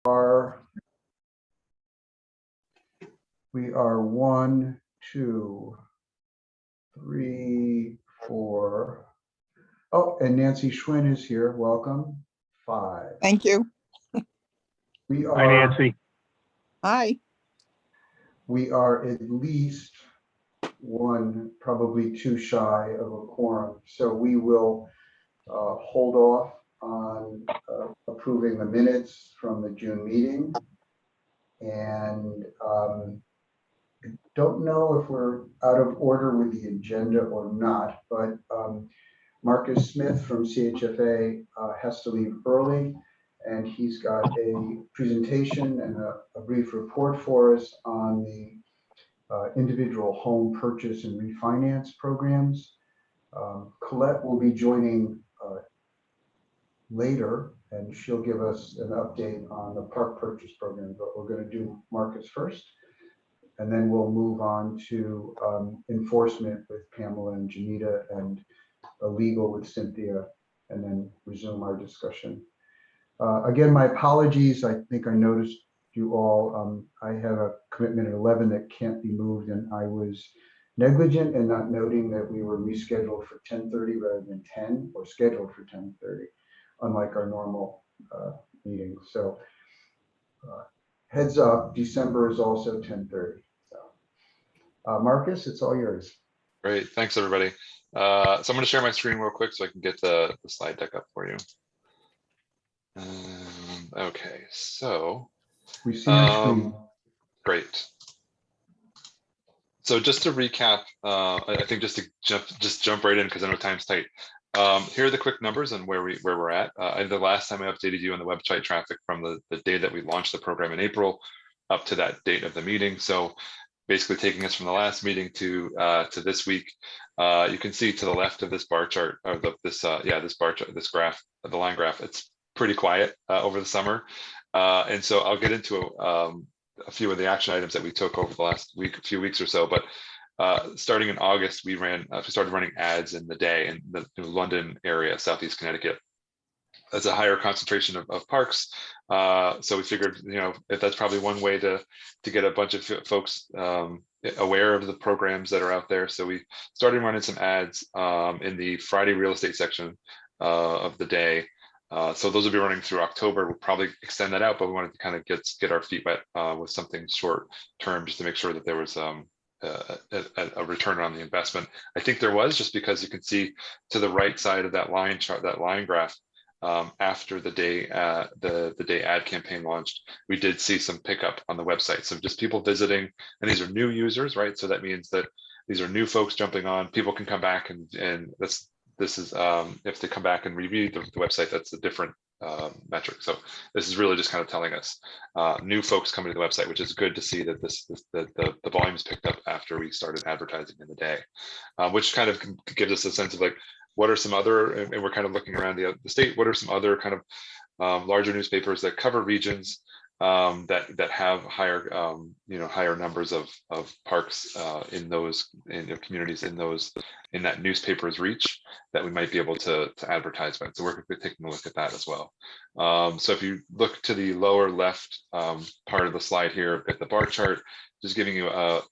are 1, 2, 3, 4. Oh, and Nancy Schwinn is here. Welcome. 5. Thank you. We are. Hi, Nancy. Hi. We are at least 1, probably 2 shy of a quorum. So we will hold off on approving the minutes from the June meeting. And don't know if we're out of order with the agenda or not, but Marcus Smith from CHFA has to leave early, and he's got a presentation and a brief report for us on the individual home purchase and refinance programs. Colette will be joining later, and she'll give us an update on the park purchase program, but we're going to do Marcus first, and then we'll move on to enforcement with Pamela and Janita, and legal with Cynthia, and then resume our discussion. Again, my apologies. I think I noticed you all. I have a commitment at 11 that can't be moved, and I was negligent in not noting that we were rescheduled for 10:30 rather than 10, or scheduled for 10:30, unlike our normal meetings. So heads up, December is also 10:30. So Marcus, it's all yours. Great, thanks everybody. So I'm going to share my screen real quick so I can get the slide deck up for you. Okay, so we see your screen. Great. So just to recap, I think just to jump right in because I know time's tight. Here are the quick numbers and where we're at. The last time I updated you on the website traffic from the day that we launched the program in April up to that date of the meeting. So basically taking us from the last meeting to this week, you can see to the left of this bar chart, or this bar chart, this graph, the line graph, it's pretty quiet over the summer. And so I'll get into a few of the action items that we took over the last few weeks or so. But starting in August, we started running ads in the day in the London area, Southeast Connecticut. That's a higher concentration of parks. So we figured, if that's probably one way to get a bunch of folks aware of the programs that are out there. So we started running some ads in the Friday real estate section of the day. So those will be running through October. We'll probably extend that out, but we wanted to kind of get our feet wet with something short term, just to make sure that there was a return on the investment. I think there was, just because you can see to the right side of that line chart, that line graph, after the day ad campaign launched, we did see some pickup on the website. So just people visiting, and these are new users, right? So that means that these are new folks jumping on. People can come back and this is if they come back and reread the website, that's a different metric. So this is really just kind of telling us new folks coming to the website, which is good to see that the volumes picked up after we started advertising in the day, which kind of gives us a sense of like, what are some other, and we're kind of looking around the state, what are some other kind of larger newspapers that cover regions that have higher higher numbers of parks in those communities in that newspaper's reach that we might be able to advertise by. So we're taking a look at that as well. So if you look to the lower left part of the slide here at the bar chart, just giving you a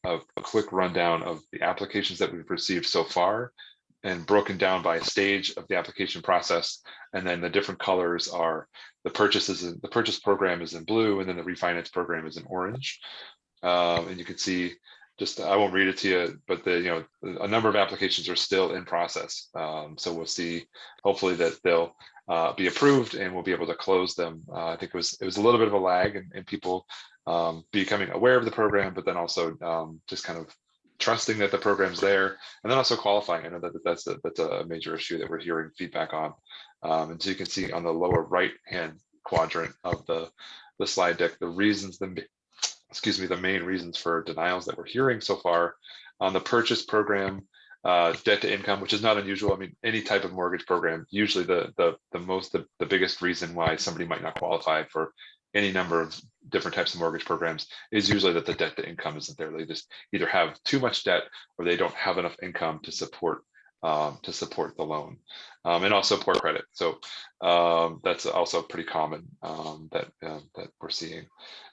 quick rundown of the applications that we've received so far, and broken down by stage of the application process. And then the different colors are the purchase program is in blue, and then the refinance program is in orange. And you can see, I won't read it to you, but a number of applications are still in process. So we'll see, hopefully, that they'll be approved and we'll be able to close them. I think it was a little bit of a lag in people becoming aware of the program, but then also just kind of trusting that the program's there, and then also qualifying. I know that's a major issue that we're hearing feedback on. And so you can see on the lower right hand quadrant of the slide deck, the main reasons for denials that we're hearing so far. On the purchase program, debt to income, which is not unusual. I mean, any type of mortgage program, usually the biggest reason why somebody might not qualify for any number of different types of mortgage programs is usually that the debt to income isn't there. They just either have too much debt or they don't have enough income to support to support the loan, and also poor credit. So that's also pretty common that we're seeing.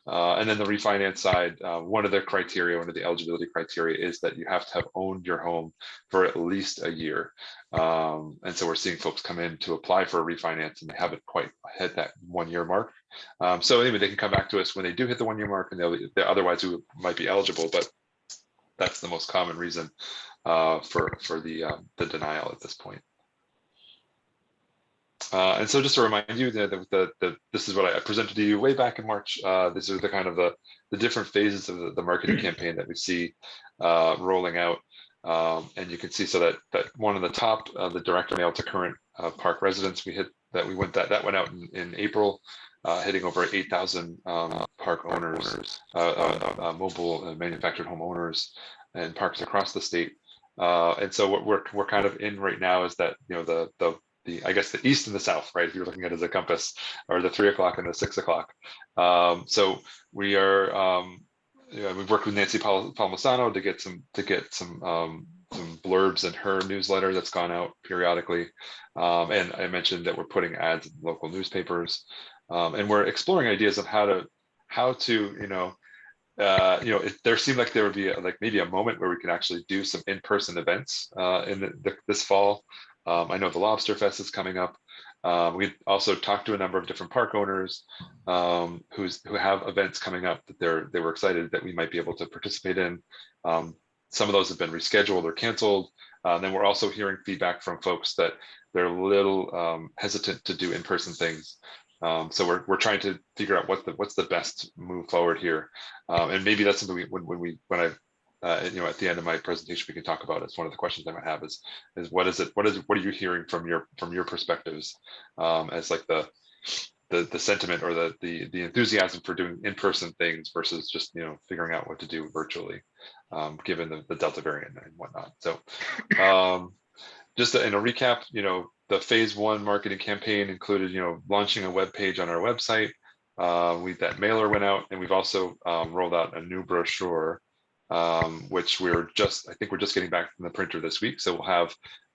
And then the refinance side, one of the criteria, one of the eligibility criteria is that you have to have owned your home for at least a year. And so we're seeing folks come in to apply for a refinance and they haven't quite hit that 1 year mark. So anyway, they can come back to us when they do hit the 1 year mark, and they're otherwise we might be eligible, but that's the most common reason for the denial at this point. And so just to remind you that this is what I presented to you way back in March. These are the kind of the different phases of the marketing campaign that we see rolling out. And you can see so that one on the top, the direct mail to current park residents, that went out in April, hitting over 8,000 park owners, mobile manufactured home owners, and parks across the state. And so what we're kind of in right now is that, you know, I guess the east and the south, right? If you're looking at it as a compass, or the 3 o'clock and the 6 o'clock. So we are, we've worked with Nancy Palmisano to get some blurbs in her newsletter that's gone out periodically. And I mentioned that we're putting ads in local newspapers, and we're exploring ideas of how to there seemed like there would be maybe a moment where we could actually do some in-person events this fall. I know the Lobster Fest is coming up. We also talked to a number of different park owners who have events coming up that they were excited that we might be able to participate in. Some of those have been rescheduled or canceled. Then we're also hearing feedback from folks that they're a little hesitant to do in-person things. So we're trying to figure out what's the best move forward here, and maybe that's something when I at the end of my presentation we can talk about. It's one of the questions I might have is what are you hearing from your perspectives as like the sentiment or the enthusiasm for doing in-person things versus just figuring out what to do virtually, given the Delta variant and whatnot. So just in a recap, the phase 1 marketing campaign included launching a web page on our website. That mailer went out, and we've also rolled out a new brochure, which I think we're just getting back from the printer this week. So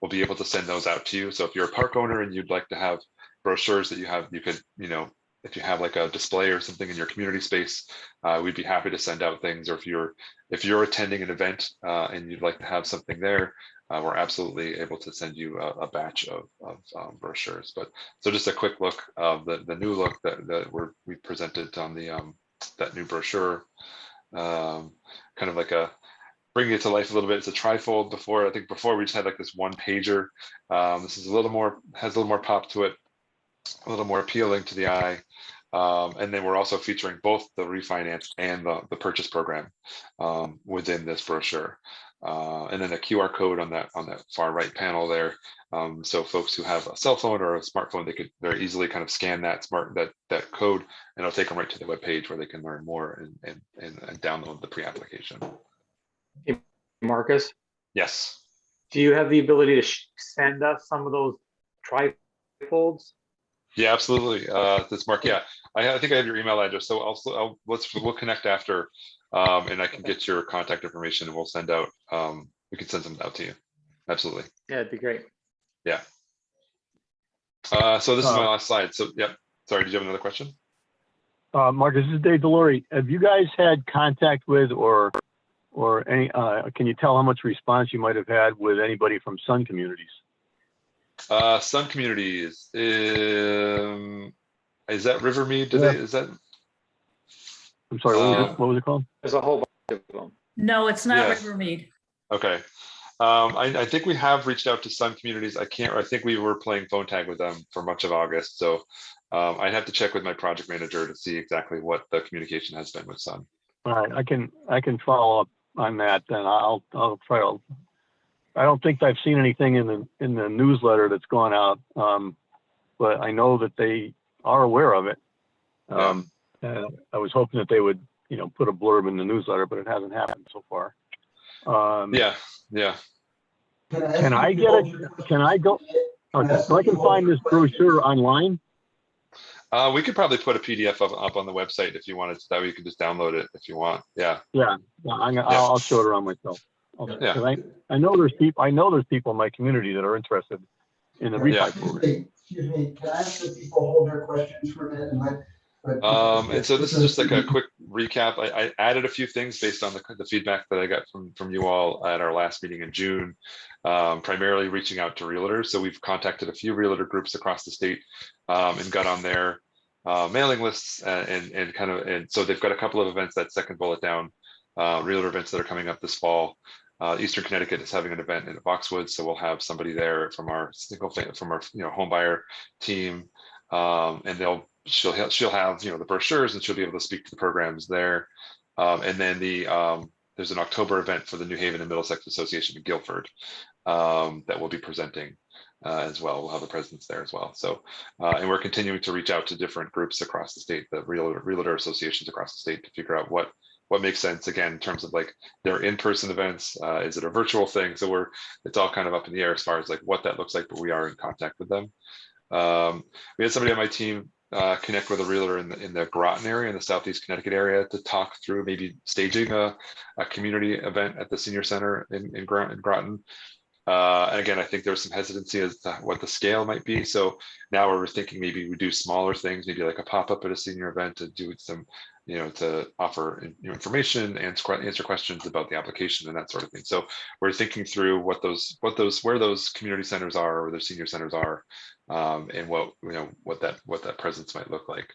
we'll be able to send those out to you. So if you're a park owner and you'd like to have brochures that you could, if you have like a display or something in your community space, we'd be happy to send out things. Or if you're attending an event and you'd like to have something there, we're absolutely able to send you a batch of brochures. But so just a quick look of the new look that we presented on that new brochure. Kind of like bringing it to life a little bit. It's a trifold. I think before we just had like this one pager. This is has a little more pop to it, a little more appealing to the eye. And then we're also featuring both the refinance and the purchase program within this brochure. And then a QR code on that far right panel there. So folks who have a cell phone or a smartphone, they could very easily kind of scan that code, and it'll take them right to the web page where they can learn more and download the pre-application. Hey, Marcus? Yes. Do you have the ability to send us some of those trifolds? Yeah, absolutely. That's Mark. Yeah, I think I have your email address. So we'll connect after, and I can get your contact information, and we'll send out. We can send something out to you. Absolutely. Yeah, it'd be great. Yeah. So this is my last slide. So yep. Sorry, did you have another question? Marcus, this is Dave Delory. Have you guys had contact with or any? Can you tell how much response you might have had with anybody from Sun Communities? Sun Communities. Is that Rivermead? Is that? I'm sorry. What was it called? There's a whole bunch of them. No, it's not Yeah. Rivermead. Okay. I think we have reached out to Sun Communities. I think we were playing phone tag with them for much of August. So I'd have to check with my project manager to see exactly what the communication has been with Sun. All right, I can follow up on that. Then I'll try to. I don't think I've seen anything in the newsletter that's gone out, but I know that they are aware of it. And I was hoping that they would, put a blurb in the newsletter, but it hasn't happened so far. Yeah. Can I get it? Can I go? So I can find this brochure online. We could probably put a PDF up on the website if you wanted. That way you can just download it if you want. Yeah. Yeah. I'll show it around myself. Okay. Yeah. 'Cause I know there's people, in my community that are interested in the Yeah. refi program. Excuse me, can I ask the people hold their questions for a minute and And so this is just like a quick recap. I added a few things based on the feedback that I got from you all at our last meeting in June, primarily reaching out to realtors. So we've contacted a few realtor groups across the state and got on their mailing lists and so they've got a couple of events, that second bullet down, realtor events that are coming up this fall. Eastern Connecticut is having an event in Boxwood, so we'll have somebody there from our home buyer team, and she'll have the brochures, and she'll be able to speak to the programs there. And then there's an October event for the New Haven and Middlesex Association in Guilford that we'll be presenting as well. We'll have the presence there as well. So and we're continuing to reach out to different groups across the state, the realtor associations across the state, to figure out what makes sense, again, in terms of like their in-person events. Is it a virtual thing? So it's all kind of up in the air as far as like what that looks like, but we are in contact with them. We had somebody on my team connect with a realtor in the Groton area, in the Southeast Connecticut area, to talk through maybe staging a community event at the senior center in Groton. And again, I think there's some hesitancy as to what the scale might be. So now we're thinking maybe we do smaller things, maybe like a pop-up at a senior event to do some, to offer information, answer questions about the application and that sort of thing. So we're thinking through where those community centers are, or the senior centers are, and what that presence might look like.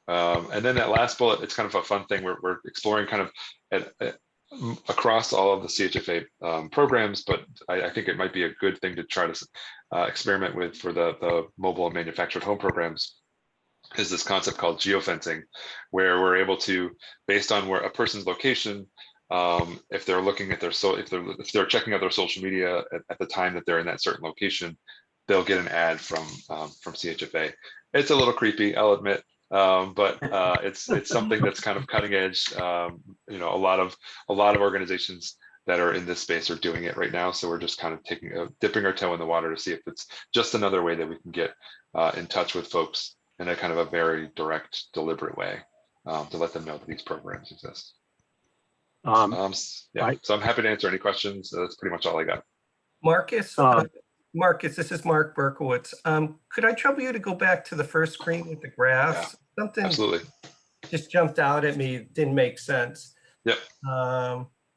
And then that last bullet, it's kind of a fun thing. We're exploring kind of across all of the CHFA programs, but I think it might be a good thing to try to experiment with for the mobile and manufactured home programs, is this concept called geofencing, where we're able to, based on where a person's location, if they're looking at if they're checking out their social media at the time that they're in that certain location, they'll get an ad from CHFA. It's a little creepy, I'll admit. But it's something that's kind of cutting edge. A lot of organizations that are in this space are doing it right now. So we're just kind of dipping our toe in the water to see if it's just another way that we can get in touch with folks in a kind of a very direct, deliberate way, to let them know that these programs exist. So I'm happy to answer any questions. That's pretty much all I got. Marcus, this is Mark Berkowitz. Could I trouble you to go back to the first screen with the graphs? Yeah, something absolutely just jumped out at me, didn't make sense. Yep.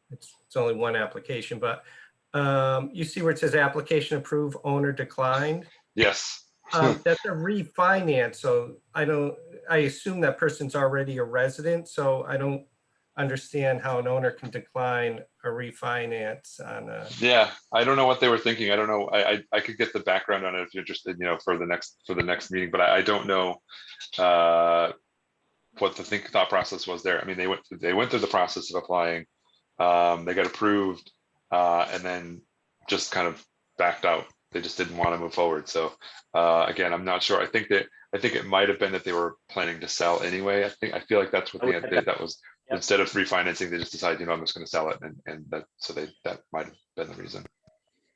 It's only one application, but you see where it says application approved, owner declined? Yes. That's a refinance, so I assume that person's already a resident, so I don't understand how an owner can decline a refinance on a... Yeah, I don't know what they were thinking. I don't know. I could get the background on it if you're interested, for the next meeting, but I don't know what the thought process was there. I mean, they went through the process of applying, they got approved, and then just kind of backed out. They just didn't want to move forward. So again, I'm not sure. I think it might have been that they were planning to sell anyway. I feel like that's what that was. Yep. Instead of refinancing, they just decided, I'm just going to sell it, and that might have been the reason.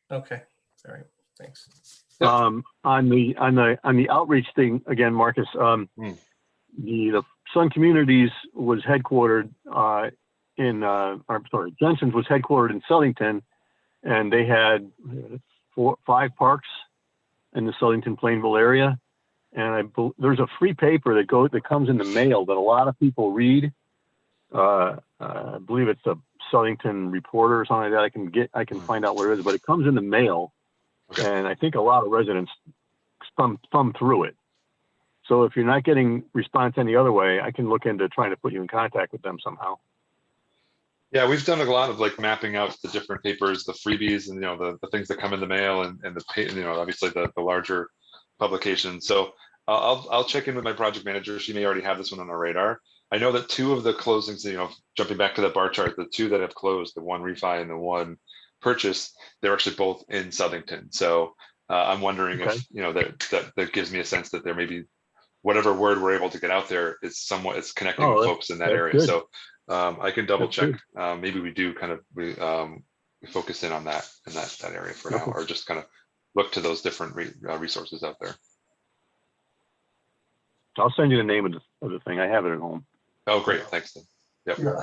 Okay, all right, thanks. Yep. On the outreach thing again, Marcus, the Sun Communities was headquartered Jensen's was headquartered in Southington, and they had 5 parks in the Southington Plainville area, and there's a free paper that comes in the mail that a lot of people read. I believe it's a Southington Reporter or something like that. I can find out where it is, but it comes in the mail, and I think a lot of residents thumb through it. So if you're not getting response any other way, I can look into trying to put you in contact with them somehow. Yeah, we've done a lot of like mapping out the different papers, the freebies, and the things that come in the mail, and obviously the larger publications. So I'll check in with my project manager. She may already have this one on our radar. I know that 2 of the closings, jumping back to that bar chart, the 2 that have closed, the one refi and the one purchase, they're actually both in Southington. So I'm wondering if that gives me a sense that there may be whatever word we're able to get out there is connecting with folks in that area. Good. So I can double check. Maybe we do kind of we focus in on that area for now, or just kind of look to those different resources out there. I'll send you the name of the thing. I have it at home. Oh, great. Thanks. Yep. Yeah,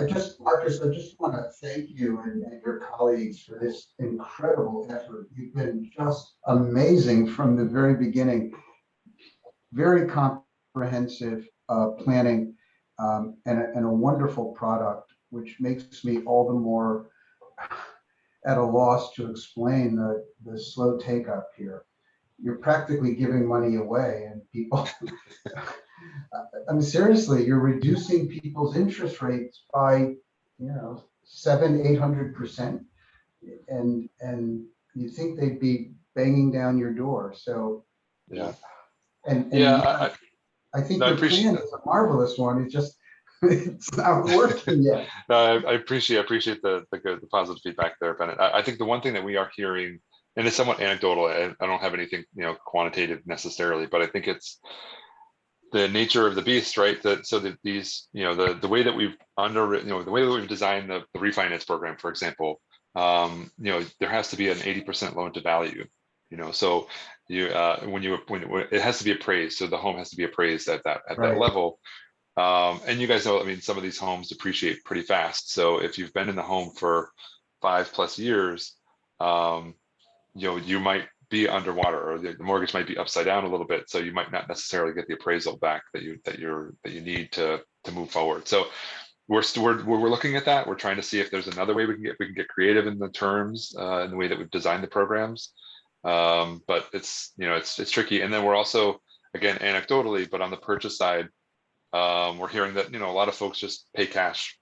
Marcus, I just want to thank you and your colleagues for this incredible effort. You've been just amazing from the very beginning. Very comprehensive planning and a wonderful product, which makes me all the more at a loss to explain the slow take up here. You're practically giving money away, and people, I mean, seriously, you're reducing people's interest rates by, 700-800%, and you think they'd be banging down your door. So Yeah. and Yeah. I think No, I your appreciate plan is a marvelous one. It's just it's not working yet. No, I appreciate the positive feedback there, Bennett. I think the one thing that we are hearing, and it's somewhat anecdotal, I don't have anything quantitative necessarily, but I think it's the nature of the beast, right? That so that these, the way that we've underwritten, the way that we've designed the refinance program, for example, there has to be an 80% loan to value. So when it has to be appraised, so the home has to be appraised at that Right. level. And you guys know, I mean, some of these homes depreciate pretty fast. So if you've been in the home for 5+ years, you might be underwater, or the mortgage might be upside down a little bit. So you might not necessarily get the appraisal back that you need to move forward. So we're looking at that. We're trying to see if there's another way we can get creative in the terms, in the way that we've designed the programs. But it's tricky. And then we're also, again, anecdotally, but on the purchase side, we're hearing that a lot of folks just pay cash.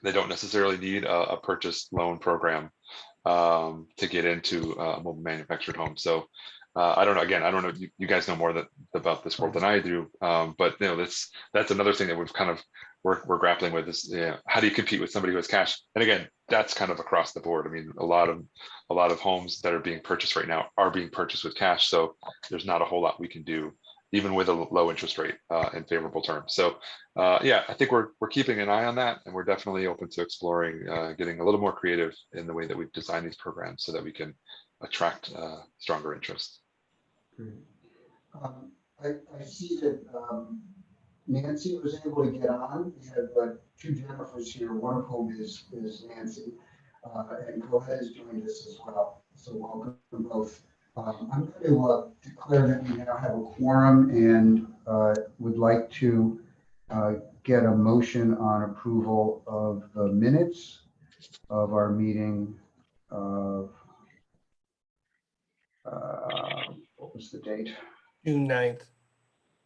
They don't necessarily need a purchase loan program to get into a mobile manufactured home. So I don't know. Again, I don't know. You guys know more about this world than I do. But that's another thing that we've kind of we're grappling with is how do you compete with somebody who has cash? And again, that's kind of across the board. I mean, a lot of homes that are being purchased right now are being purchased with cash. So there's not a whole lot we can do, even with a low interest rate and favorable terms. So yeah, I think we're keeping an eye on that, and we're definitely open to exploring getting a little more creative in the way that we've designed these programs so that we can attract stronger interest. Great. I see that Nancy was able to get on. We have two Jennifers here, one of whom is Nancy, and Colette is joining us as well. So welcome both. I'm going to declare that we now have a quorum and would like to get a motion on approval of the minutes of our meeting of, what was the date? June 9th.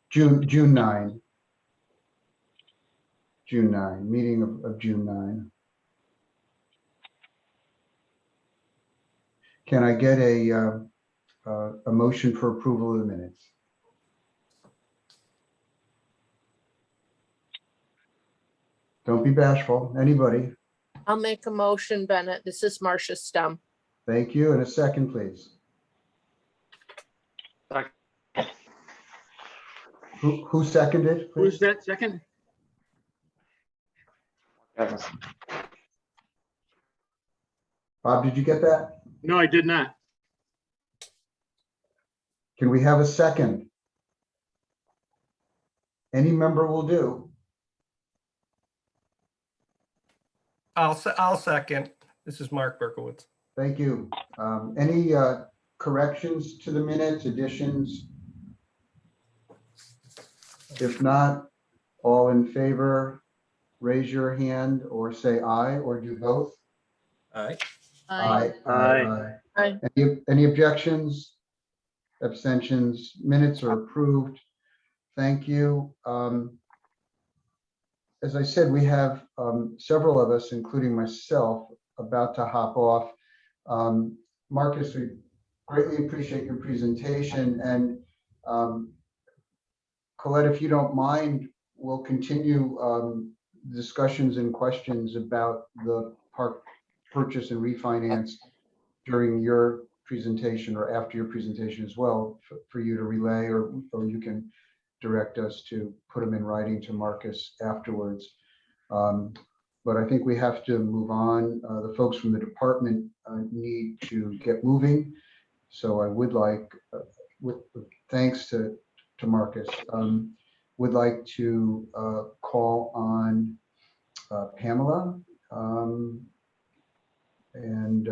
June 9. June 9, meeting of June 9. Can I get a motion for approval of the minutes? Don't be bashful, anybody. I'll make a motion, Bennett. This is Marcia Stum. Thank you, and a second, please. Who seconded? Who's Please? that second? Bob, did you get that? No, I did not. Can we have a second? Any member will do. I'll second. This is Mark Berkowitz. Thank you. Any corrections to the minutes, additions? If not, all in favor, raise your hand or say aye or do both. Aye. Aye. Aye. Any objections? Abstentions? Minutes are approved. Thank you. As I said, we have several of us, including myself, about to hop off. Marcus, we greatly appreciate your presentation, and Colette, if you don't mind, we'll continue discussions and questions about the park purchase and refinance during your presentation or after your presentation as well, for you to relay, or you can direct us to put them in writing to Marcus afterwards. But I think we have to move on. The folks from the department need to get moving. So I would like, with thanks to Marcus, would like to call on Pamela and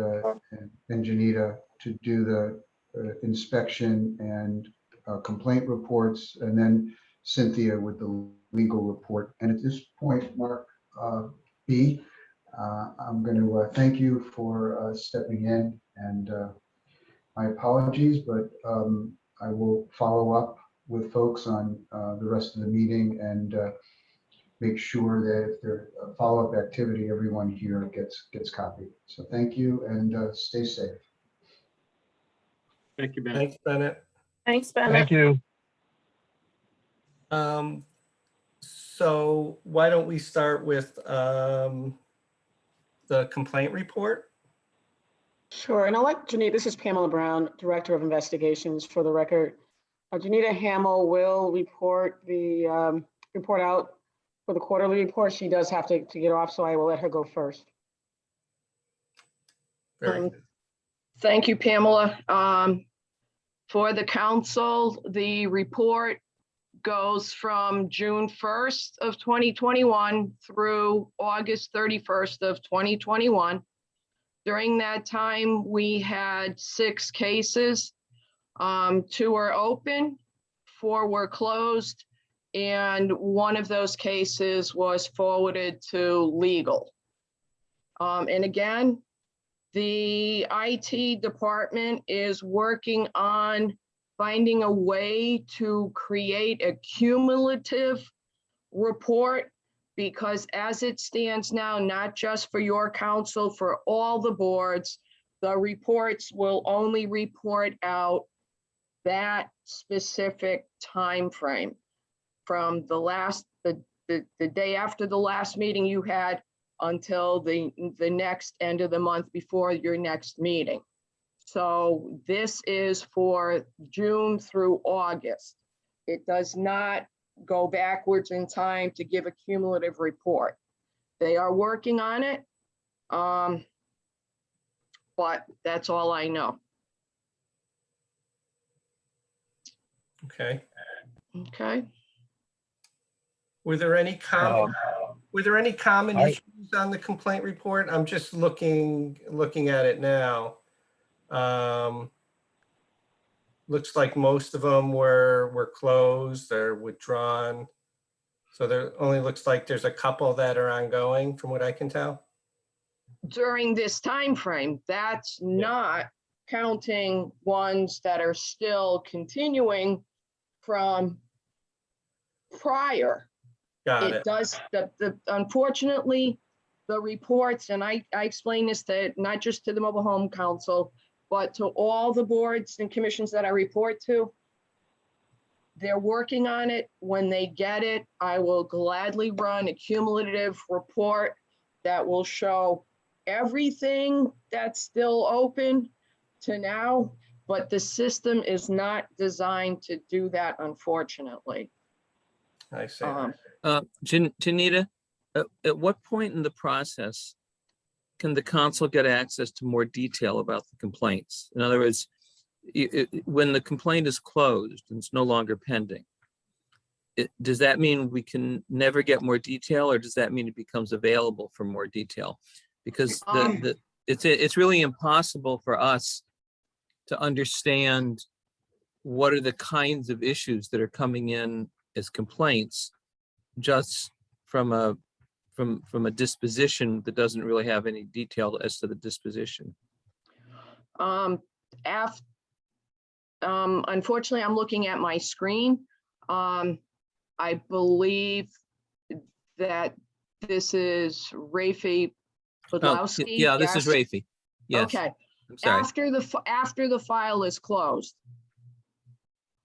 Janita to do the inspection and complaint reports, and then Cynthia with the legal report. And at this point, Mark B, I'm going to thank you for stepping in, and my apologies, but I will follow up with folks on the rest of the meeting and make sure that if there's a follow-up activity, everyone here gets copied. So thank you, and stay safe. Thank you, Ben. Thanks, Bennett. Thanks, Bennett. Thank you. So why don't we start with the complaint report? Sure, and I'll let Janita, this is Pamela Brown, Director of Investigations for the record. Janita Hamill will report out for the quarterly report. She does have to get off, so I will let her go first. Very good. Thank you, Pamela. For the council, the report goes from June 1st of 2021 through August 31st of 2021. During that time, we had 6 cases. 2 were open, 4 were closed, and 1 of those cases was forwarded to legal. And again, the IT department is working on finding a way to create a cumulative report, because as it stands now, not just for your council, for all the boards, the reports will only report out that specific time frame from the day after the last meeting you had until the next end of the month before your next meeting. So this is for June through August. It does not go backwards in time to give a cumulative report. They are working on it, but that's all I know. Okay. Okay. Were there any common issues on the complaint report? I'm just looking at it now. Looks like most of them were closed or withdrawn. So there only looks like there's a couple that are ongoing from what I can tell. During this time frame, that's not counting ones that are still continuing from prior. Got it. It does, unfortunately, the reports, and I explain this to not just to the Mobile Home Council, but to all the boards and commissions that I report to. They're working on it. When they get it, I will gladly run a cumulative report that will show everything that's still open to now, but the system is not designed to do that, unfortunately. I see. Janita, at what point in the process can the council get access to more detail about the complaints? In other words, when the complaint is closed and it's no longer pending, does that mean we can never get more detail, or does that mean it becomes available for more detail? Because it's really impossible for us to understand what are the kinds of issues that are coming in as complaints just from a disposition that doesn't really have any detail as to the disposition. Unfortunately, I'm looking at my screen. I believe that this is Rafi Podlowski. Yeah, this is Rafi. Yes. Okay. I'm sorry. After the file is closed.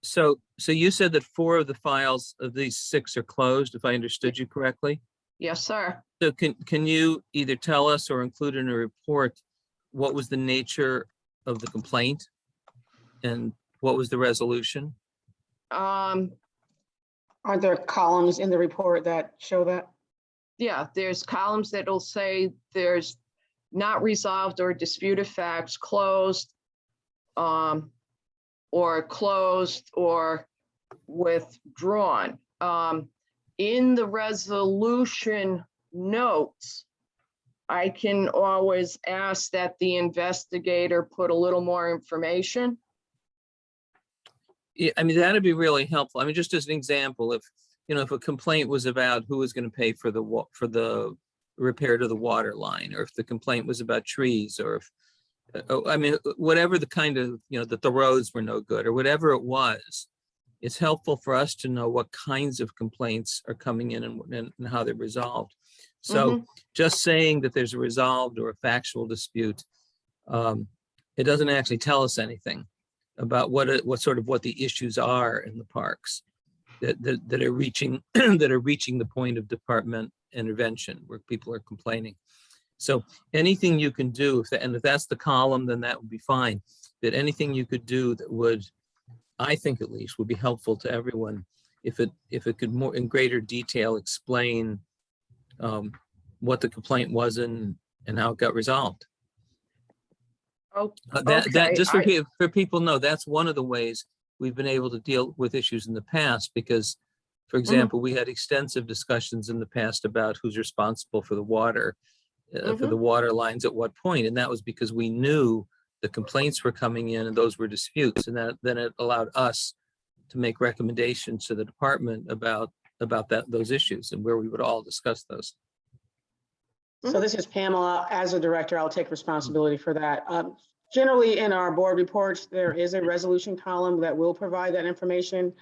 So you said that 4 of the files of these 6 are closed, if I understood you correctly? Yes, sir. So can you either tell us or include in a report what was the nature of the complaint and what was the resolution? Are there columns in the report that show that? Yeah, there's columns that'll say there's not resolved or disputed facts, closed, or closed or withdrawn. In the resolution notes, I can always ask that the investigator put a little more information. Yeah, I mean, that'd be really helpful. I mean, just as an example, if, you know, if a complaint was about who was going to pay for the repair to the water line, or if the complaint was about trees, or if, I mean, whatever the kind of, you know, that the roads were no good or whatever it was, it's helpful for us to know what kinds of complaints are coming in and how they're resolved. So just saying that there's a resolved or a factual dispute, it doesn't actually tell us anything about what the issues are in the parks that are reaching that are reaching the point of department intervention where people are complaining. So anything you can do, if that's the column, then that would be fine. But anything you could do that would, I think at least, would be helpful to everyone if it could more in greater detail explain what the complaint was and how it got resolved. Oh, That just for people know, that's one of the ways we've been able to deal with issues in the past, because, for example, we had extensive discussions in the past about who's responsible for the water, for the water lines at what point, and that was because we knew the complaints were coming in and those were disputes, and then it allowed us to make recommendations to the department about those issues and where we would all discuss those. So this is Pamela. As a director, I'll take responsibility for that. Generally, in our board reports, there is a resolution column that will provide that information.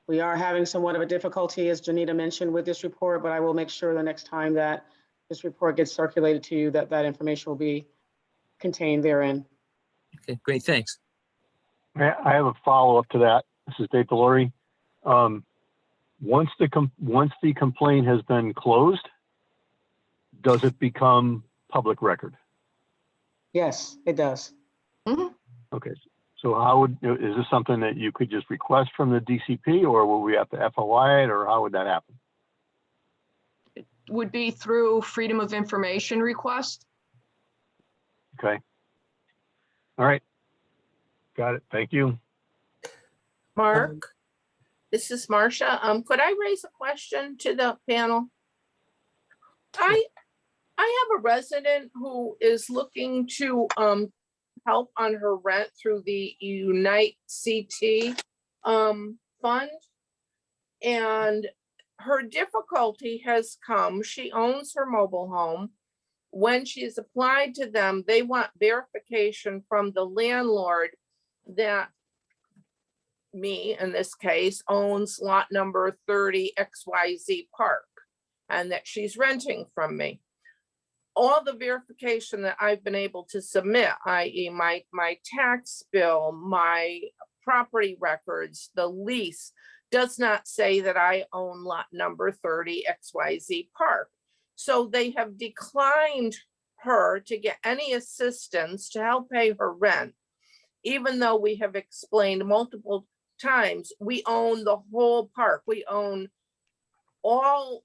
We are having somewhat of a difficulty, as Janita mentioned, with this report, but I will make sure the next time that this report gets circulated to you that that information will be contained therein. Okay, great, thanks. I have a follow-up to that. This is Dave Delory. Once the complaint has been closed, does it become public record? Yes, it does. Okay, so is this something that you could just request from the DCP, or will we have to FOI it, or how would that happen? It would be through Freedom of Information request. Okay. All right. Got it. Thank you. Mark, this is Marcia. Could I raise a question to the panel? I have a resident who is looking to help on her rent through the Unite CT fund. And her difficulty has come, she owns her mobile home. When she's applied to them, they want verification from the landlord that me, in this case, owns lot number 30 XYZ Park and that she's renting from me. All the verification that I've been able to submit, i.e. my tax bill, my property records, the lease, does not say that I own lot number 30 XYZ Park. So they have declined her to get any assistance to help pay her rent, even though we have explained multiple times, we own the whole park. We own all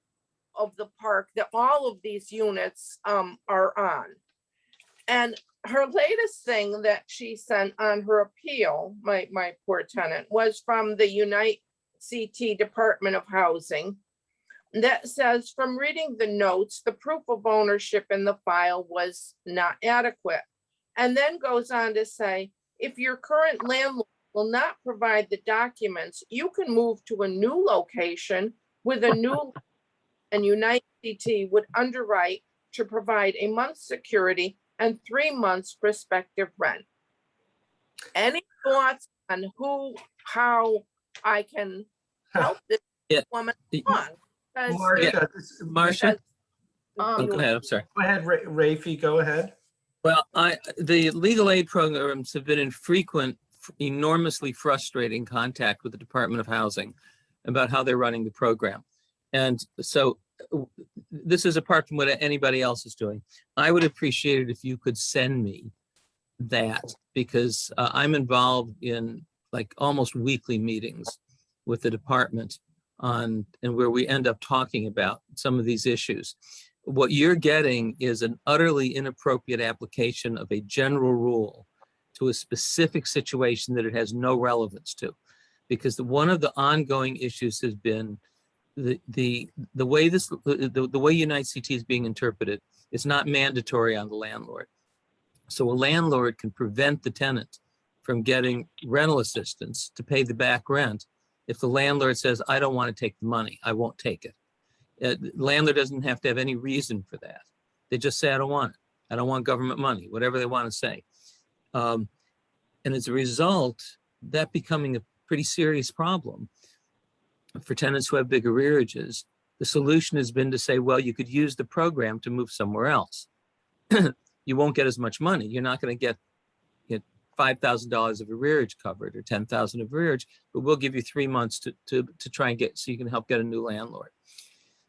of the park that all of these units are on. And her latest thing that she sent on her appeal, my poor tenant, was from the Unite CT Department of Housing that says, from reading the notes, the proof of ownership in the file was not adequate. And then goes on to say, if your current landlord will not provide the documents, you can move to a new location with a new and Unite CT would underwrite to provide a month's security and 3 months prospective rent. Any thoughts on how I can help this woman along? Marcia? Go ahead, I'm sorry. Go ahead, Rafi, go ahead. Well, the legal aid programs have been in frequent, enormously frustrating contact with the Department of Housing about how they're running the program. And so this is apart from what anybody else is doing. I would appreciate it if you could send me that, because I'm involved in like almost weekly meetings with the department and where we end up talking about some of these issues. What you're getting is an utterly inappropriate application of a general rule to a specific situation that it has no relevance to, because one of the ongoing issues has been the way the way Unite CT is being interpreted, it's not mandatory on the landlord. So a landlord can prevent the tenant from getting rental assistance to pay the back rent if the landlord says, I don't want to take the money, I won't take it. The landlord doesn't have to have any reason for that. They just say, I don't want it. I don't want government money, whatever they want to say. And as a result, that becoming a pretty serious problem for tenants who have big arrearages. The solution has been to say, well, you could use the program to move somewhere else. You won't get as much money. You're not going to get $5,000 of arrearage covered or $10,000 of arrearage, but we'll give you 3 months to try and get, so you can help get a new landlord.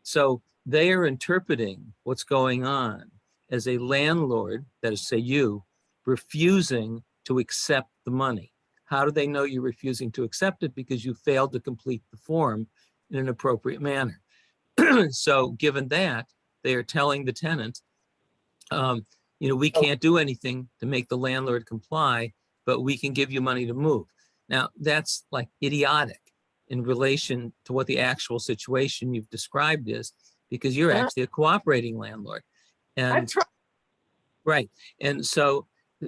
So they are interpreting what's going on as a landlord, that is, say you, refusing to accept the money. How do they know you're refusing to accept it? Because you failed to complete the form in an appropriate manner. So given that, they are telling the tenant, we can't do anything to make the landlord comply, but we can give you money to move. Now, that's like idiotic in relation to what the actual situation you've described is, because you're actually a cooperating landlord. And right. And so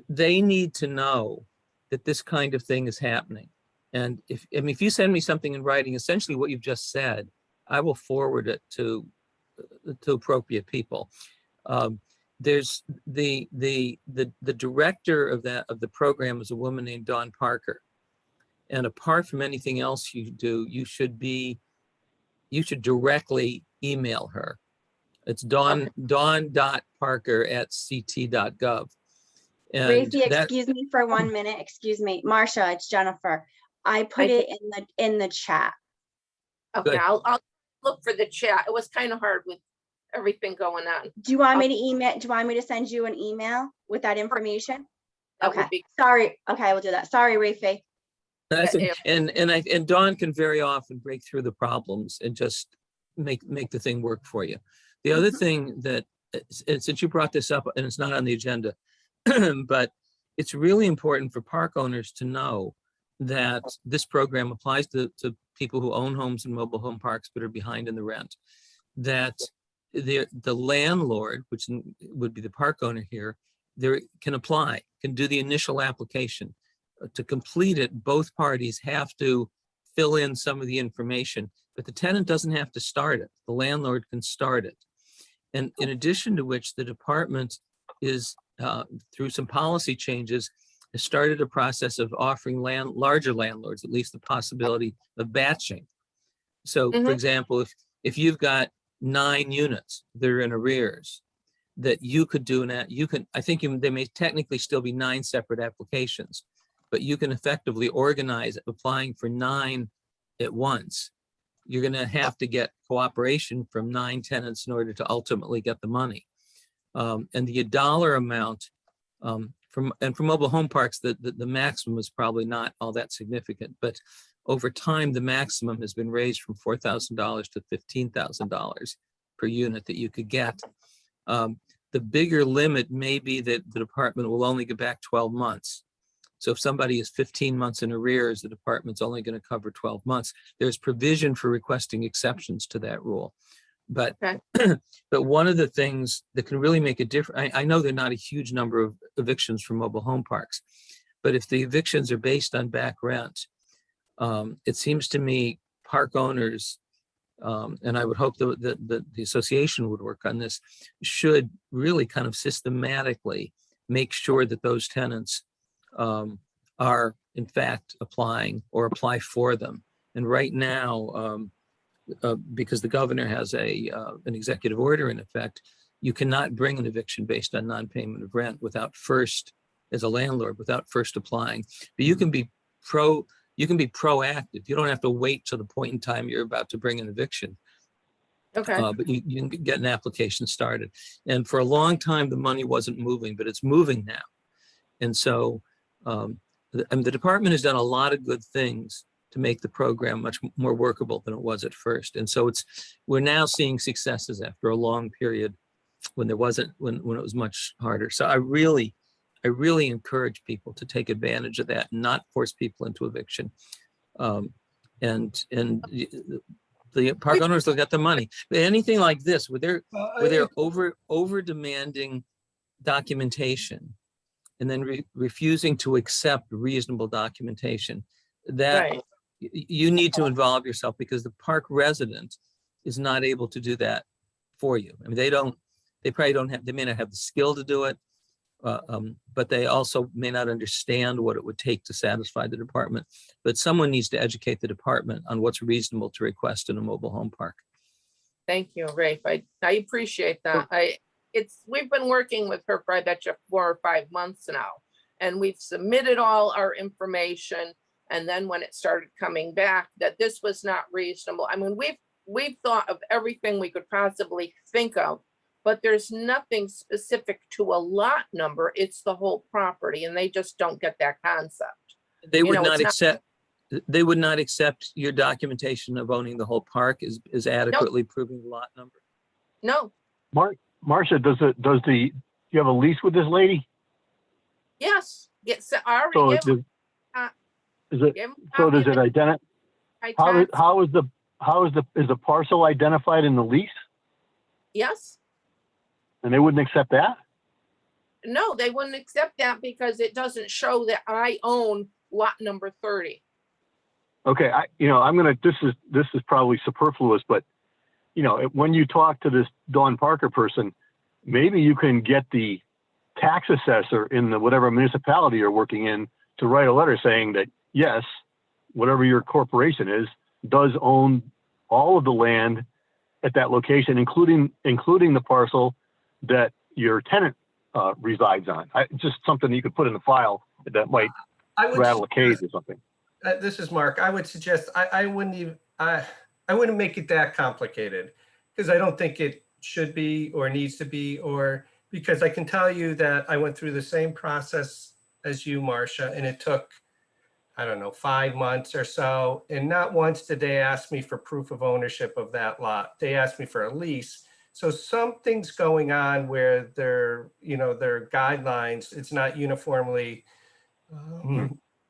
they need to know that this kind of thing is happening. And if you send me something in writing, essentially what you've just said, I will forward it to appropriate people. There's the director of the program is a woman named Dawn Parker. And apart from anything else you do, you should directly email her. It's dawn.parker@ct.gov. Rafi, excuse me for 1 minute. Excuse me, Marcia, it's Jennifer. I put it in the chat. Okay, I'll look for the chat. It was kind of hard with everything going on. Do you want me to email? Do you want me to send you an email with that information? That Okay. Sorry. Okay, I will do that. Sorry, Rafi. And Dawn can very often break through the problems and just make the thing work for you. The other thing that, since you brought this up, and it's not on the agenda, but it's really important for park owners to know that this program applies to people who own homes and mobile home parks but are behind in the rent. That the landlord, which would be the park owner here, can apply, can do the initial application. To complete it, both parties have to fill in some of the information, but the tenant doesn't have to start it. The landlord can start it. And in addition to which, the department is, through some policy changes, has started a process of offering larger landlords at least the possibility of batching. So, for example, if you've got 9 units that are in arrears, that you could do I think they may technically still be 9 separate applications, but you can effectively organize applying for 9 at once. You're going to have to get cooperation from 9 tenants in order to ultimately get the money. And the dollar amount for mobile home parks, the maximum is probably not all that significant, but over time, the maximum has been raised from $4,000 to $15,000 per unit that you could get. The bigger limit may be that the department will only give back 12 months. So if somebody is 15 months in arrears, the department's only going to cover 12 months. There's provision for requesting exceptions to that rule. But, but one of the things that can really make a difference, I know there are not a huge number of evictions for mobile home parks, but if the evictions are based on back rent, it seems to me park owners, and I would hope that the association would work on this, should really kind of systematically make sure that those tenants are in fact applying or apply for them. And right now, because the governor has an executive order in effect, you cannot bring an eviction based on non-payment of rent without first, as a landlord, without first applying. But you can be proactive. You don't have to wait till the point in time you're about to bring an eviction. Okay. But you can get an application started. And for a long time, the money wasn't moving, but it's moving now. And so the department has done a lot of good things to make the program much more workable than it was at first. And so we're now seeing successes after a long period when there wasn't, when it was much harder. So I really encourage people to take advantage of that and not force people into eviction. And The park owners will get the money. But anything like this, where they're over demanding documentation and then refusing to accept reasonable documentation, that Right. you need to involve yourself, because the park resident is not able to do that for you. I mean, they may not have the skill to do it, but they also may not understand what it would take to satisfy the department. But someone needs to educate the department on what's reasonable to request in a mobile home park. Thank you, Rafe. I appreciate that. We've been working with her for, I bet you, 4 or 5 months now. And we've submitted all our information. And then when it started coming back that this was not reasonable, I mean, we've thought of everything we could possibly think of, but there's nothing specific to a lot number. It's the whole property, and they just don't get that concept. They would not accept. They would not accept your documentation of owning the whole park is adequately proving the lot number. No. Marcia, you have a lease with this lady? Yes. Yes. I already So gave does it identify? Is the parcel identified in the lease? Yes. And they wouldn't accept that? No, they wouldn't accept that because it doesn't show that I own lot number 30. Okay, this is probably superfluous, but when you talk to this Dawn Parker person, maybe you can get the tax assessor in the whatever municipality you're working in to write a letter saying that yes, whatever your corporation is, does own all of the land at that location, including the parcel that your tenant resides on. Just something you could put in the file that might rattle a cage or something. This is Mark. I would suggest I wouldn't make it that complicated, because I don't think it should be or needs to be, or because I can tell you that I went through the same process as you, Marcia, and it took, I don't know, 5 months or so. And not once did they ask me for proof of ownership of that lot. They asked me for a lease. So something's going on where their guidelines, it's not uniformly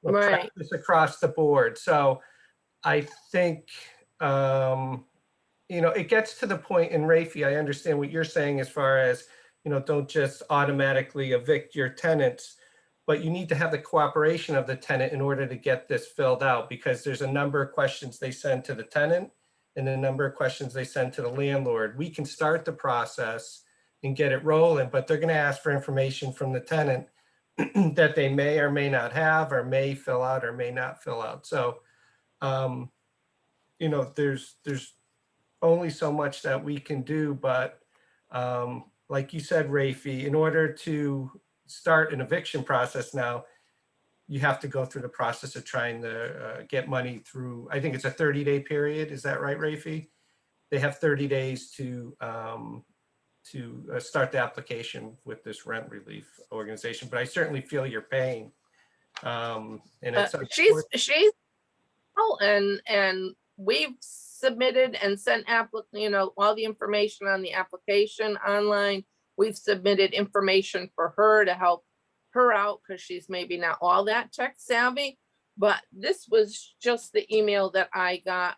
Right. practice across the board. So I think, it gets to the point, and Rafi, I understand what you're saying as far as, don't just automatically evict your tenants, but you need to have the cooperation of the tenant in order to get this filled out, because there's a number of questions they send to the tenant and a number of questions they send to the landlord. We can start the process and get it rolling, but they're going to ask for information from the tenant that they may or may not have, or may fill out or may not fill out. So, there's only so much that we can do, but like you said, Rafi, in order to start an eviction process now, you have to go through the process of trying to get money through, I think it's a 30-day period. Is that right, Rafi? They have 30 days to start the application with this rent relief organization, but I certainly feel your pain. And it's she's and we've submitted and sent all the information on the application online. We've submitted information for her to help her out, because she's maybe not all that tech savvy. But this was just the email that I got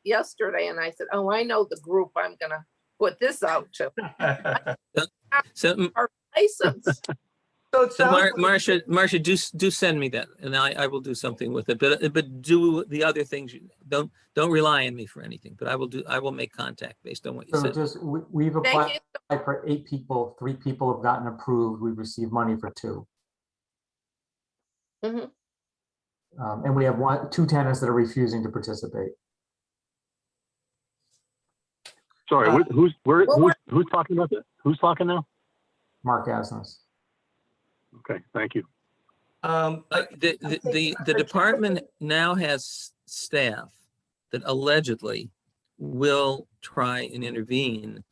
yesterday, and I said, oh, I know the group I'm gonna put this out to. So, Our license. Marcia, do send me that, and I will do something with it. But do the other things. Don't rely on me for anything. But I will make contact based on what you said. We've applied for 8 people. 3 people have gotten approved. We've received money for 2. Mm-hmm. And we have 2 tenants that are refusing to participate. Sorry, who's talking about that? Who's talking now? Mark Asnes. Okay, thank you. The department now has staff that allegedly will try and intervene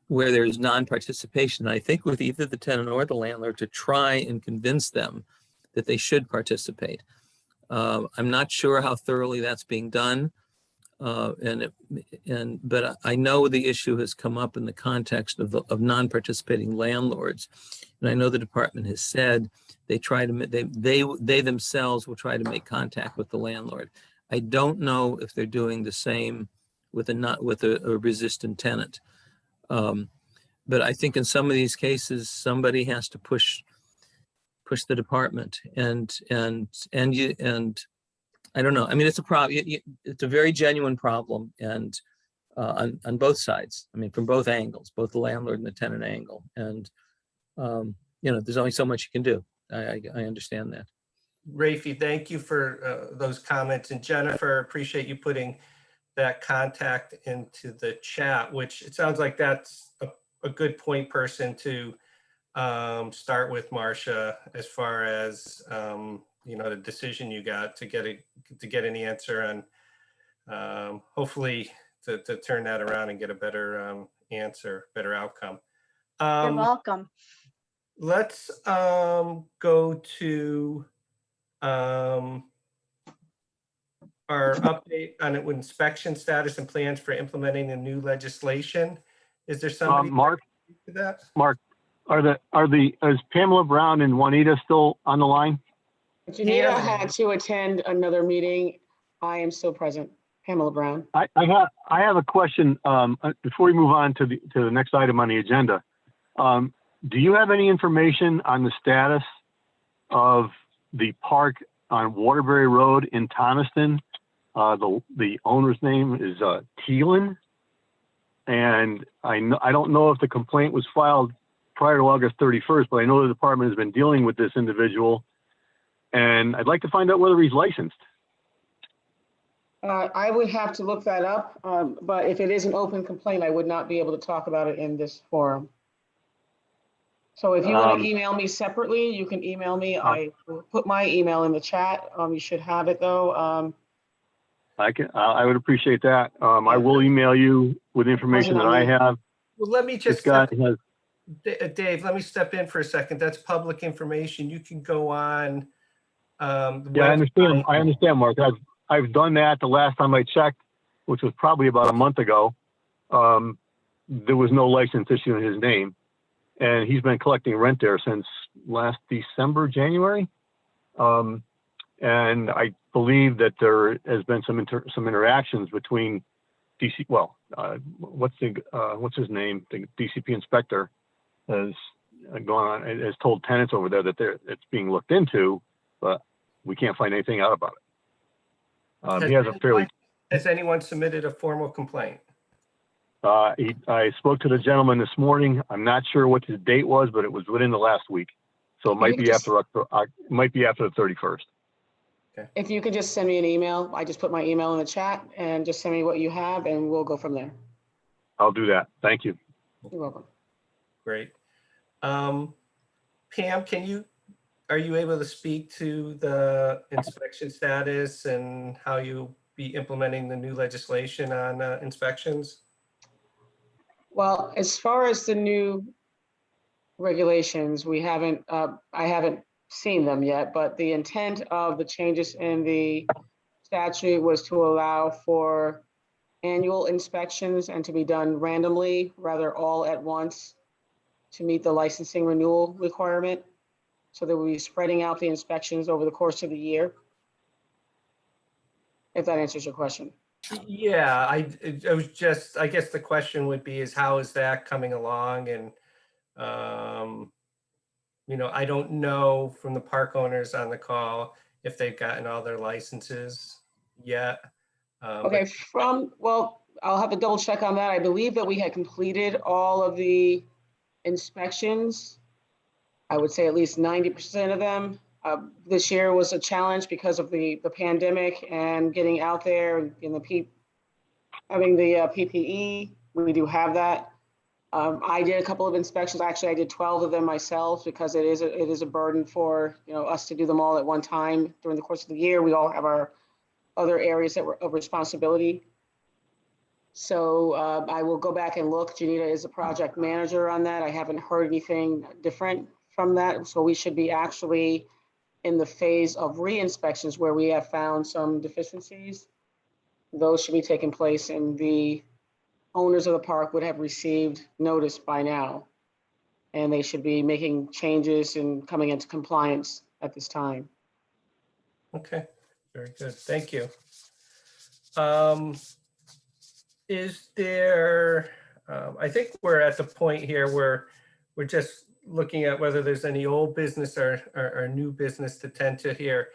where there's non-participation. I think with either the tenant or the landlord, to try and convince them that they should participate. I'm not sure how thoroughly that's being done. But I know the issue has come up in the context of non-participating landlords, and I know the department has said they themselves will try to make contact with the landlord. I don't know if they're doing the same with a resistant tenant. But I think in some of these cases, somebody has to push the department, and I don't know. I mean, it's a problem. It's a very genuine problem, and on both sides. I mean, from both angles, both the landlord and the tenant angle. And there's only so much you can do. I understand that. Rafi, thank you for those comments. And Jennifer, appreciate you putting that contact into the chat, which it sounds like that's a good point person to start with, Marcia, as far as the decision you got to get an answer on, hopefully to turn that around and get a better answer, better outcome. You're welcome. Let's go to our update on inspection status and plans for implementing the new legislation. Is there somebody Mark, to that? Mark, is Pamela Brown and Juanita still on the line? Janita had to attend another meeting. I am still present. Pamela Brown. I have a question before we move on to the next item on the agenda. Do you have any information on the status of the park on Waterbury Road in Thomaston? The owner's name is Thielen, and I don't know if the complaint was filed prior to August 31st, but I know the department has been dealing with this individual, and I'd like to find out whether he's licensed. I would have to look that up, but if it is an open complaint, I would not be able to talk about it in this forum. So if you want to email me separately, you can email me. I will put my email in the chat. You should have it though. I would appreciate that. I will email you with information that I have. Well, let me just Dave, let me step in for a second. That's public information. You can go on. I understand, Mark. I've done that the last time I checked, which was probably about a month ago. There was no license issue in his name, and he's been collecting rent there since last December, January. And I believe that there has been some interactions between DC. Well, what's his name? The DCP inspector has gone on, has told tenants over there that it's being looked into, but we can't find anything out about it. Has anyone submitted a formal complaint? I spoke to the gentleman this morning. I'm not sure what his date was, but it was within the last week, so it might be after the 31st. Okay. If you could just send me an email, I just put my email in the chat, and just send me what you have, and we'll go from there. I'll do that. Thank you. You're welcome. Great. Pam, are you able to speak to the inspection status and how you'll be implementing the new legislation on inspections? Well, as far as the new regulations, I haven't seen them yet, but the intent of the changes in the statute was to allow for annual inspections and to be done randomly, rather all at once, to meet the licensing renewal requirement. So that we'll be spreading out the inspections over the course of the year. If that answers your question. Yeah, I guess the question would be how is that coming along? And, I don't know from the park owners on the call if they've gotten all their licenses yet. Okay, I'll have to double check on that. I believe that we had completed all of the inspections. I would say at least 90% of them. This year was a challenge because of the pandemic and getting out there in having the PPE. We do have that. I did a couple of inspections. Actually, I did 12 of them myself because it is a burden for us to do them all at one time during the course of the year. We all have our other areas of responsibility. So I will go back and look. Janita is a project manager on that. I haven't heard anything different from that. So we should be actually in the phase of re-inspections where we have found some deficiencies. Those should be taking place, and the owners of the park would have received notice by now. And they should be making changes and coming into compliance at this time. Okay, very good. Thank you. Is there, I think we're at the point here where we're just looking at whether there's any old business or new business to tend to here.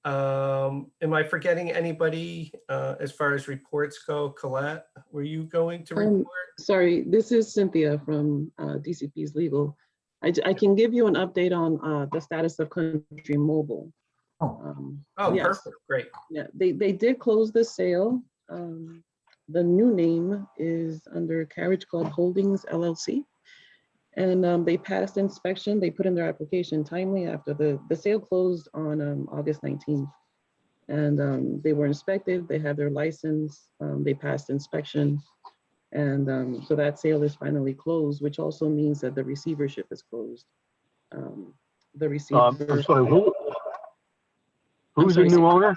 Am I forgetting anybody as far as reports go? Colette, were you going to report? Sorry, this is Cynthia from DCP's Legal. I can give you an update on the status of Country Mobile. Oh, Yes. perfect, great. Yeah, they did close the sale. The new name is under Carriage Club Holdings LLC. And they passed inspection. They put in their application timely after the sale closed on August 19th. And they were inspected, they had their license, they passed inspection. And so that sale is finally closed, which also means that the receivership is closed. The receiver. I'm sorry, who's the new owner?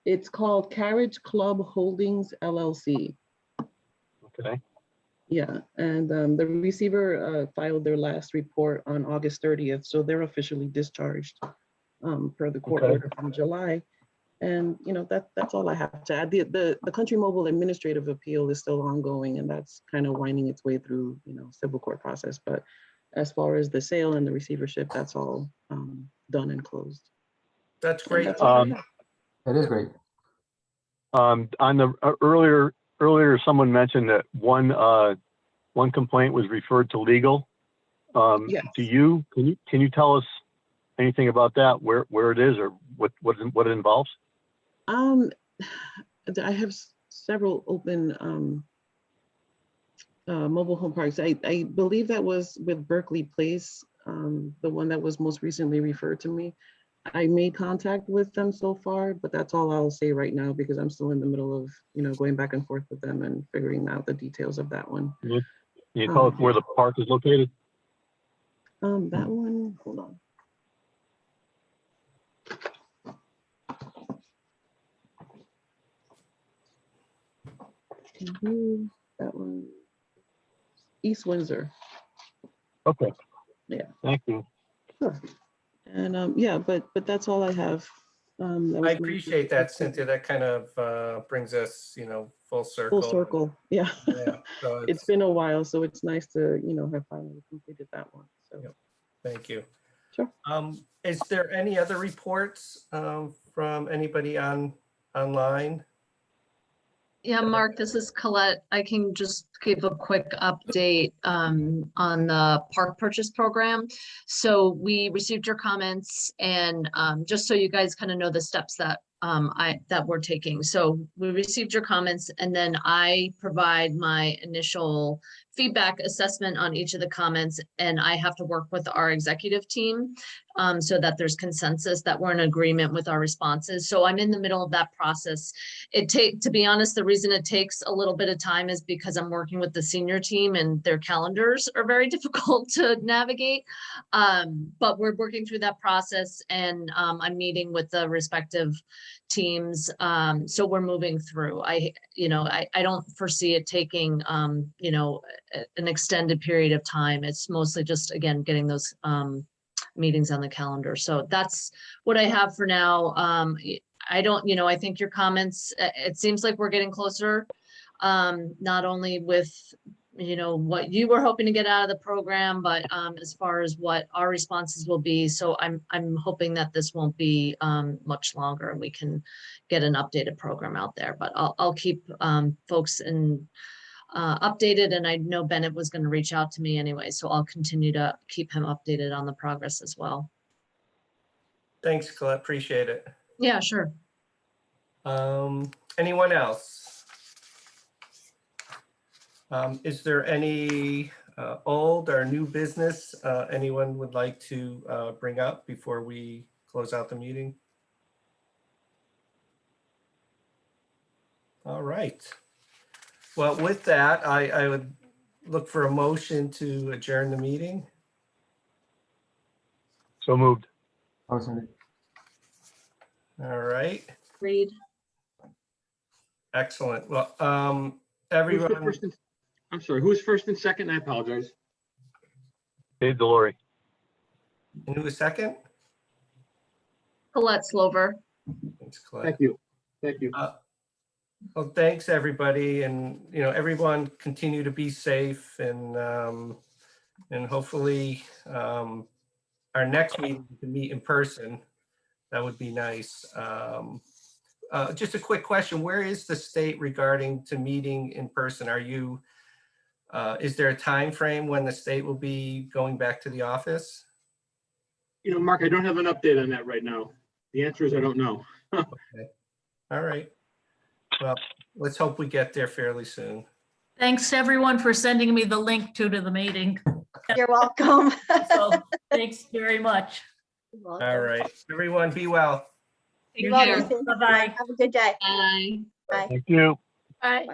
It's called Carriage Club Holdings LLC. Okay. Yeah, and the receiver filed their last report on August 30th, so they're officially discharged per the court order from July. And you know that's all I have to add. The Country Mobile administrative appeal is still ongoing, and that's kind of winding its way through civil court process. But as far as the sale and the receivership, that's all done and closed. That's great. That is great. On the earlier, someone mentioned that one complaint was referred to legal. Yes. Can you tell us anything about that? Where it is or what it involves? I have several open mobile home parks. I believe that was with Berkeley Place, the one that was most recently referred to me. I made contact with them so far, but that's all I'll say right now because I'm still in the middle of going back and forth with them and figuring out the details of that one. Can you tell us where the park is located? That one, hold on. That one, East Windsor. Okay. Yeah. Thank you. Sure. And yeah, but that's all I have. I appreciate that, Cynthia. That kind of brings us, full circle. Full circle, yeah. Yeah. So it's been a while, so it's nice to, have finally completed that one. So yep. Thank you. Sure. Is there any other reports from anybody online? Yeah, Mark, this is Colette. I can just give a quick update on the park purchase program. So we received your comments and just so you guys kind of know the steps that that we're taking. So we received your comments and then I provide my initial feedback assessment on each of the comments and I have to work with our executive team so that there's consensus that we're in agreement with our responses. So I'm in the middle of that process. To be honest, the reason it takes a little bit of time is because I'm working with the senior team and their calendars are very difficult to navigate. But we're working through that process and I'm meeting with the respective teams. So we're moving through. I don't foresee it taking, an extended period of time. It's mostly just, again, getting those meetings on the calendar. So that's what I have for now. I think your comments, it seems like we're getting closer, not only with, what you were hoping to get out of the program, but as far as what our responses will be. So I'm hoping that this won't be much longer and we can get an updated program out there, but I'll keep folks updated. And I know Bennett was going to reach out to me anyway, so I'll continue to keep him updated on the progress as well. Thanks, Colette. Appreciate it. Yeah, sure. Anyone else? Is there any old or new business anyone would like to bring up before we close out the meeting? All right. Well, with that, I would look for a motion to adjourn the meeting. So moved. Awesome. All right. Agreed. Excellent. Well, everyone. I'm sorry, who's first and second? I apologize. Dave Delory. And who was second? Colette Slover. Thanks, Colette. Thank you. Thank you. Well, thanks, everybody. And, everyone continue to be safe and hopefully our next meeting we can meet in person. That would be nice. Just a quick question. Where is the state regarding to meeting in person? Is there a time frame when the state will be going back to the office? Mark, I don't have an update on that right now. The answer is I don't know. Okay. All right. Well, let's hope we get there fairly soon. Thanks everyone for sending me the link to the meeting. You're welcome. So thanks very much. All right. Everyone be well. You're welcome. Bye-bye. Have a good day. Bye. Bye. Thank you. Bye.